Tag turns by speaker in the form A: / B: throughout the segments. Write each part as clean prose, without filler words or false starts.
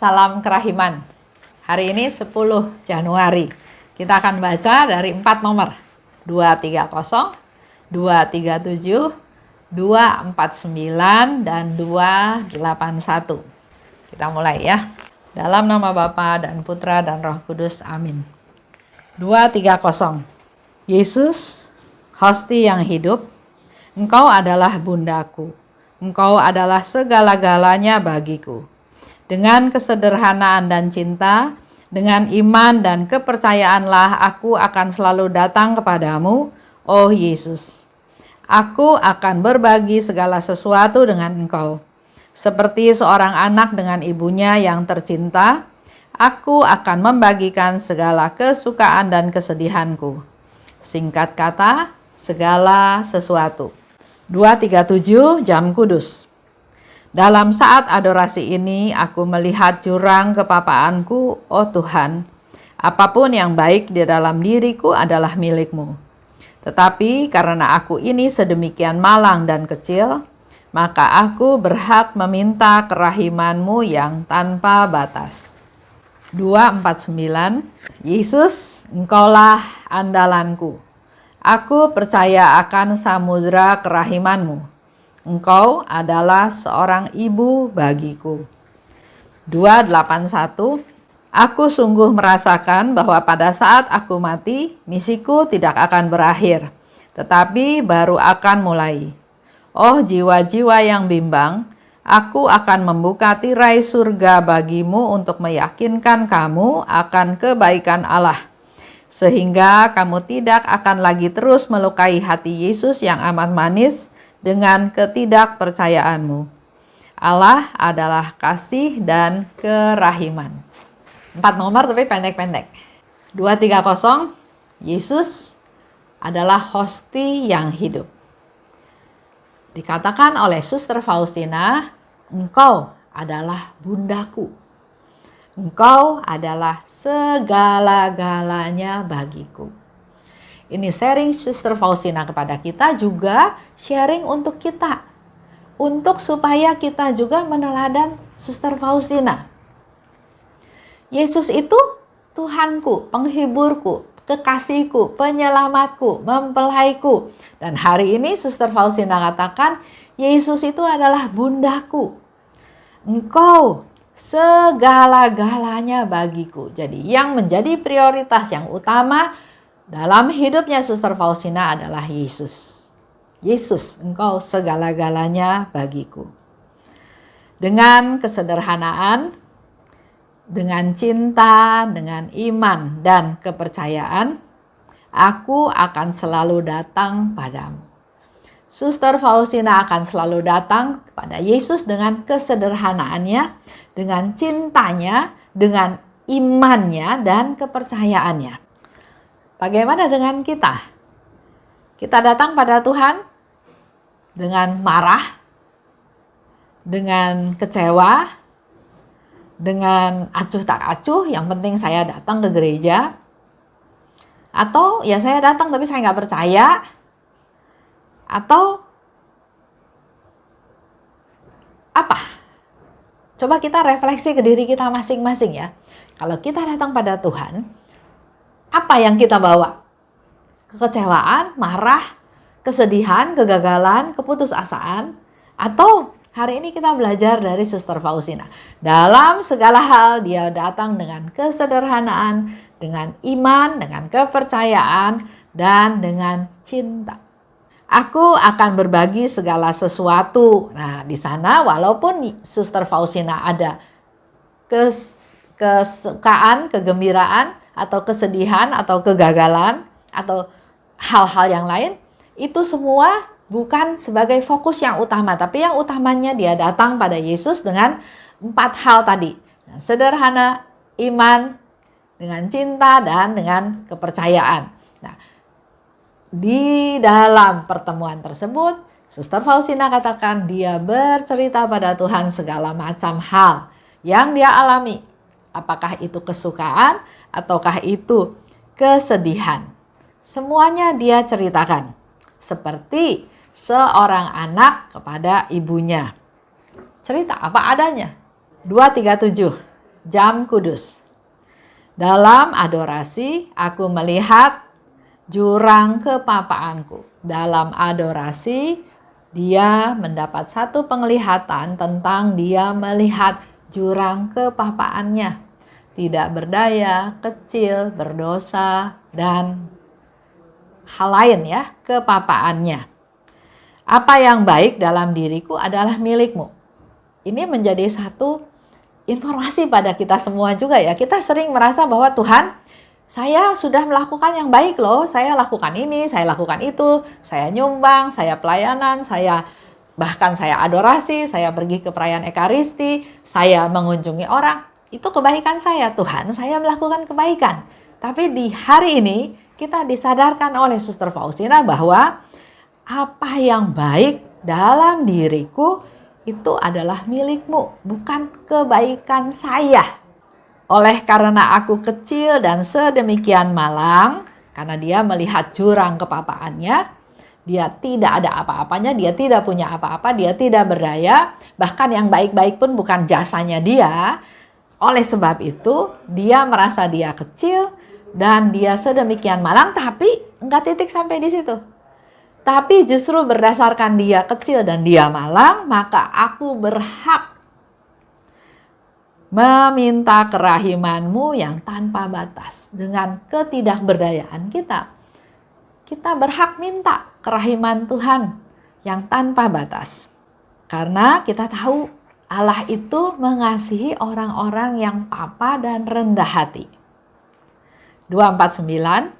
A: Salam Kerahiman. Hari ini 10 Januari. Kita akan baca dari 4 nomor. 230, 237, 249, dan 281. Kita mulai ya. Dalam nama Bapa dan Putra dan Roh Kudus. Amin. 230. Yesus, hosti yang hidup, Engkau adalah bundaku. Engkau adalah segala-galanya bagiku. Dengan kesederhanaan dan cinta, dengan iman dan kepercayaanlah aku akan selalu datang kepadamu, oh Yesus. Aku akan berbagi segala sesuatu dengan Engkau. Seperti seorang anak dengan ibunya yang tercinta, aku akan membagikan segala kesukaan dan kesedihanku. Singkat kata, segala sesuatu. 237 Jam Kudus. Dalam saat adorasi ini, aku melihat jurang kepapaanku, oh Tuhan. Apapun yang baik di dalam diriku adalah milik-Mu. Tetapi karena aku ini sedemikian malang dan kecil, maka aku berhak meminta kerahiman-Mu yang tanpa batas. 249. Yesus, Engkaulah andalanku. Aku percaya akan samudera kerahiman-Mu. Engkau adalah seorang ibu bagiku. 281. Aku sungguh merasakan bahwa pada saat aku mati, misiku tidak akan berakhir, tetapi baru akan mulai. Oh jiwa-jiwa yang bimbang, aku akan membuka tirai surga bagimu untuk meyakinkan kamu akan kebaikan Allah, sehingga kamu tidak akan lagi terus melukai hati Yesus yang amat manis dengan ketidakpercayaanmu. Allah adalah kasih dan kerahiman. 4 nomor tapi pendek-pendek. 230. Yesus adalah hosti yang hidup. Dikatakan oleh Suster Faustina, Engkau adalah bundaku. Engkau adalah segala-galanya bagiku. Ini sharing Suster Faustina kepada kita, juga sharing untuk kita. Untuk supaya kita juga meneladan Suster Faustina. Yesus itu Tuhanku, penghiburku, kekasihku, penyelamatku, mempelaiku. Dan hari ini Suster Faustina katakan, Yesus itu adalah bundaku. Engkau segala-galanya bagiku. Jadi yang menjadi prioritas yang utama dalam hidupnya Suster Faustina adalah Yesus. Yesus, Engkau segala-galanya bagiku. Dengan kesederhanaan, dengan cinta, dengan iman dan kepercayaan, aku akan selalu datang padamu. Suster Faustina akan selalu datang kepada Yesus dengan kesederhanaannya, dengan cintanya, dengan imannya dan kepercayaannya. Bagaimana dengan kita? Kita datang pada Tuhan dengan marah, dengan kecewa, dengan acuh tak acuh, yang penting saya datang ke gereja. Atau ya saya datang tapi saya nggak percaya. Atau apa? Coba kita refleksi ke diri kita masing-masing ya. Kalau kita datang pada Tuhan, apa yang kita bawa? Kekecewaan, marah, kesedihan, kegagalan, keputusasaan? Atau hari ini kita belajar dari Suster Faustina. Dalam segala hal dia datang dengan kesederhanaan, dengan iman, dengan kepercayaan, dan dengan cinta. Aku akan berbagi segala sesuatu. Nah, di sana walaupun Suster Faustina ada kesukaan, kegembiraan, atau kesedihan, atau kegagalan, atau hal-hal yang lain, itu semua bukan sebagai fokus yang utama, tapi yang utamanya dia datang pada Yesus dengan 4 hal tadi. Nah, sederhana, iman, dengan cinta, dan dengan kepercayaan. Nah, di dalam pertemuan tersebut, Suster Faustina katakan dia bercerita pada Tuhan segala macam hal yang dia alami. Apakah itu kesukaan, ataukah itu kesedihan. Semuanya dia ceritakan. Seperti seorang anak kepada ibunya. Cerita apa adanya. 237. jam kudus. Dalam adorasi, aku melihat jurang kepapaanku. Dalam adorasi, dia mendapat satu penglihatan tentang dia melihat jurang kepapaannya. Tidak berdaya, kecil, berdosa, dan hal lain ya, kepapaannya. Apa yang baik dalam diriku adalah milikmu. Ini menjadi satu informasi pada kita semua juga ya. Kita sering merasa bahwa Tuhan, saya sudah melakukan yang baik loh. Saya lakukan ini, saya lakukan itu. Saya nyumbang, saya pelayanan, bahkan saya adorasi, saya pergi ke perayaan Ekaristi, saya mengunjungi orang. Itu kebaikan saya, Tuhan, saya melakukan kebaikan. Tapi di hari ini kita disadarkan oleh Suster Faustina bahwa apa yang baik dalam diriku itu adalah milikmu, bukan kebaikan saya. Oleh karena aku kecil dan sedemikian malang, karena dia melihat jurang kepapaannya, dia tidak ada apa-apanya, dia tidak punya apa-apa, dia tidak berdaya, bahkan yang baik-baik pun bukan jasanya dia. Oleh sebab itu, dia merasa dia kecil dan dia sedemikian malang, tapi enggak titik sampai di situ. Tapi justru berdasarkan dia kecil dan dia malang, maka aku berhak meminta kerahimanmu yang tanpa batas. Dengan ketidakberdayaan kita, kita berhak minta kerahiman Tuhan yang tanpa batas. Karena kita tahu Allah itu mengasihi orang-orang yang papa dan rendah hati. 249,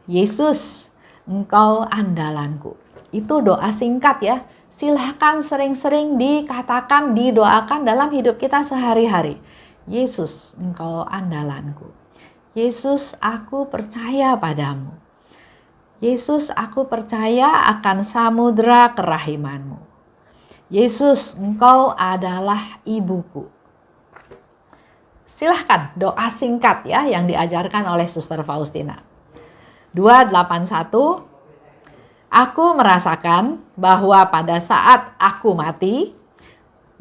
A: Yesus, Engkau andalanku. Itu doa singkat ya. Silahkan sering-sering dikatakan, didoakan dalam hidup kita sehari-hari. Yesus, Engkau andalanku. Yesus, aku percaya padamu. Yesus, aku percaya akan samudera kerahimanmu. Yesus, Engkau adalah ibuku. Silahkan doa singkat ya yang diajarkan oleh Suster Faustina. 281, aku merasakan bahwa pada saat aku mati,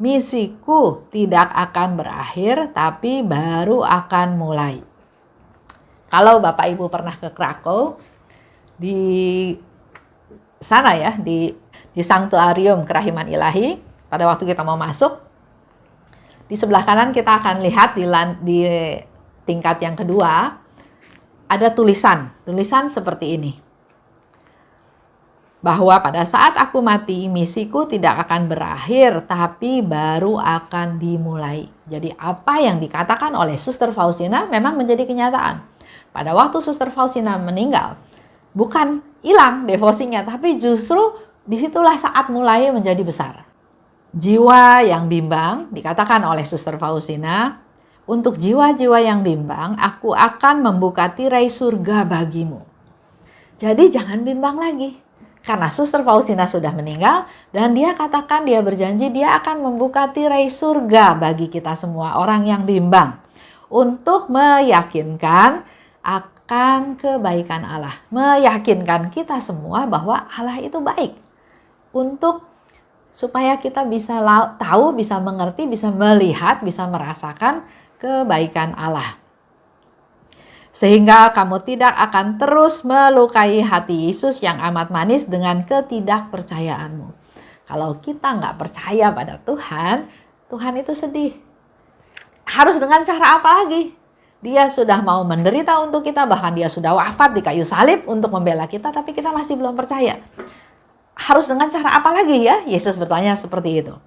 A: misiku tidak akan berakhir tapi baru akan mulai. Kalau Bapak Ibu pernah ke Krakow, di sana ya, di Sanktuarium Kerahiman Ilahi, pada waktu kita mau masuk, di sebelah kanan kita akan lihat di tingkat yang kedua, ada tulisan seperti ini. Bahwa pada saat aku mati, misiku tidak akan berakhir, tapi baru akan dimulai. Jadi apa yang dikatakan oleh Suster Faustina memang menjadi kenyataan. Pada waktu Suster Faustina meninggal, bukan hilang devosinya, tapi justru disitulah saat mulai menjadi besar. Jiwa yang bimbang, dikatakan oleh Suster Faustina, untuk jiwa-jiwa yang bimbang, aku akan membuka tirai surga bagimu. Jadi jangan bimbang lagi. Karena Suster Faustina sudah meninggal dan dia katakan, dia berjanji dia akan membuka tirai surga bagi kita semua orang yang bimbang. Untuk meyakinkan akan kebaikan Allah. Meyakinkan kita semua bahwa Allah itu baik. Supaya kita bisa tahu, bisa mengerti, bisa melihat, bisa merasakan kebaikan Allah. Sehingga kamu tidak akan terus melukai hati Yesus yang amat manis dengan ketidakpercayaanmu. Kalau kita nggak percaya pada Tuhan, Tuhan itu sedih. Harus dengan cara apa lagi? Dia sudah mau menderita untuk kita, bahkan dia sudah wafat di kayu salib untuk membela kita, tapi kita masih belum percaya. Harus dengan cara apa lagi ya? Yesus bertanya seperti itu.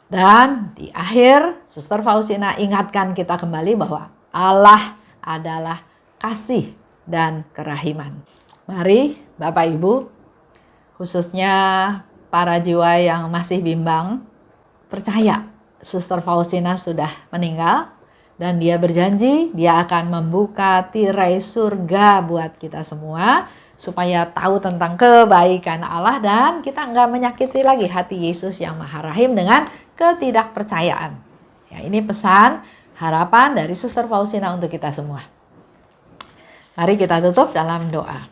A: Dan di akhir, Suster Faustina ingatkan kita kembali bahwa Allah adalah kasih dan kerahiman. Mari Bapak Ibu, khususnya para jiwa yang masih bimbang, percaya Suster Faustina sudah meninggal dan dia berjanji dia akan membuka tirai surga buat kita semua supaya tahu tentang kebaikan Allah dan kita nggak menyakiti lagi hati Yesus yang Maha Rahim dengan ketidakpercayaan. Ya, ini pesan harapan dari Suster Faustina untuk kita semua. Mari kita tutup dalam doa.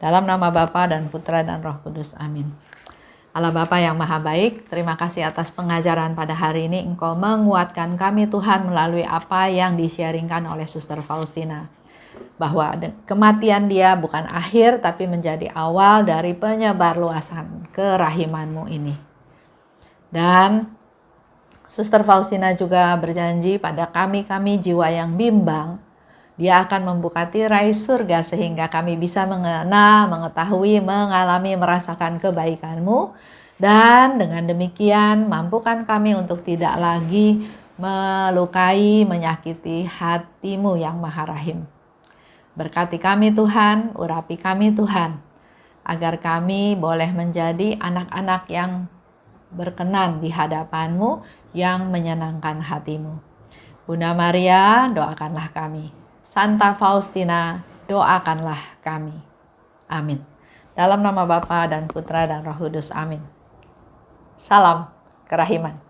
A: Dalam nama Bapa dan Putra dan Roh Kudus. Amin. Allah Bapa yang Maha Baik, terima kasih atas pengajaran pada hari ini. Engkau menguatkan kami Tuhan melalui apa yang di-sharingkan oleh Suster Faustina. Bahwa kematian dia bukan akhir tapi menjadi awal dari penyebarluasan kerahiman-Mu ini. Dan Suster Faustina juga berjanji pada kami jiwa yang bimbang, dia akan membuka tirai surga sehingga kami bisa mengenal, mengetahui, mengalami, merasakan kebaikan-Mu. Dan dengan demikian mampukan kami untuk tidak lagi melukai, menyakiti hati-Mu yang Maha Rahim. Berkati kami Tuhan, urapi kami Tuhan, agar kami boleh menjadi anak-anak yang berkenan di hadapan-Mu, yang menyenangkan hati-Mu. Bunda Maria, doakanlah kami. Santa Faustina, doakanlah kami. Amin. Dalam nama Bapa dan Putra dan Roh Kudus. Amin. Salam kerahiman.